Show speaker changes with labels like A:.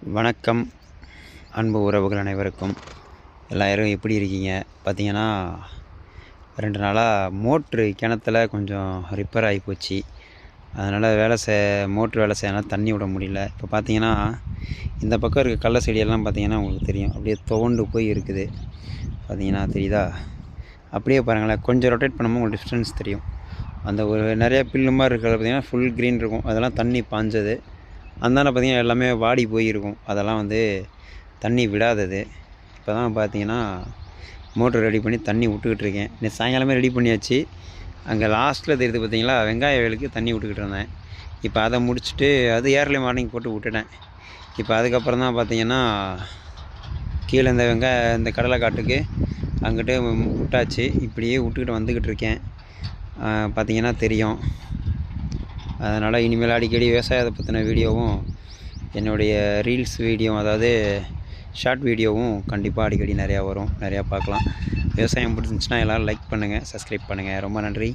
A: வணக்கம் அன்பு உறவுகள் அனைவருக்கும். எல்லாரும் எப்படி இருக்கீங்க? பார்த்தீங்கன்னா 2 நாளாக மோட்ரு கிணத்துல கொஞ்சம் ரிப்பேர் ஆகி போச்சு. அதனால் மோட்ரு வேலை செய்யலாம், தண்ணி விட முடியல. இப்போ பார்த்தீங்கன்னா இந்த பக்கம் இருக்க கடல செடியெல்லாம் பார்த்தீங்கன்னா உங்களுக்கு தெரியும், அப்படியே துவண்டு போய் இருக்குது. பார்த்தீங்கன்னா தெரியுதா? அப்படியே பாருங்களேன், கொஞ்சம் ரொட்டேட் பண்ணும்போது உங்களுக்கு டிஃப்ரென்ஸ் தெரியும். அந்த ஒரு நிறைய பில்லு மாதிரி இருக்கிறது பார்த்தீங்கன்னா ஃபுல் க்ரீன் இருக்கும், அதெல்லாம் தண்ணி பாஞ்சது. அந்தாண்ட பார்த்திங்கன்னா எல்லாமே வாடி போயிருக்கும், அதெல்லாம் தண்ணி விடாதது. இப்போ தான் பார்த்தீங்கன்னா மோட்ரு ரெடி பண்ணி தண்ணி விட்டுக்கிட்டு இருக்கேன். நேற்று சாயங்காலமே ரெடி பண்ணியாச்சு. அங்கே லாஸ்ட்டில் தெரியுது பார்த்தீங்களா, வெங்காய வேலுக்கு தண்ணி விட்டுக்கிட்டு இருந்தேன். இப்போ அதை முடிச்சுட்டு அது ஏர்லி மார்னிங் போட்டு விட்டுட்டேன். இப்போ அதுக்கப்புறம் தான் பார்த்தீங்கன்னா கீழே இந்த கடலை காட்டுக்கு அங்கிட்டு விட்டாச்சு. இப்படியே விட்டுக்கிட்டு வந்துக்கிட்டு இருக்கேன். பார்த்திங்கன்னா தெரியும். அதனால் இனிமேல் அடிக்கடி விவசாயத்தை பற்றின வீடியோவும், என்னுடைய ரீல்ஸ் வீடியோ, அதாவது ஷார்ட் வீடியோவும் கண்டிப்பாக அடிக்கடி நிறையா வரும், நிறையா பார்க்கலாம். விவசாயம் பிடிச்சிருந்துச்சுன்னா எல்லோரும் லைக் பண்ணுங்கள், சப்ஸ்கிரைப் பண்ணுங்கள். ரொம்ப நன்றி.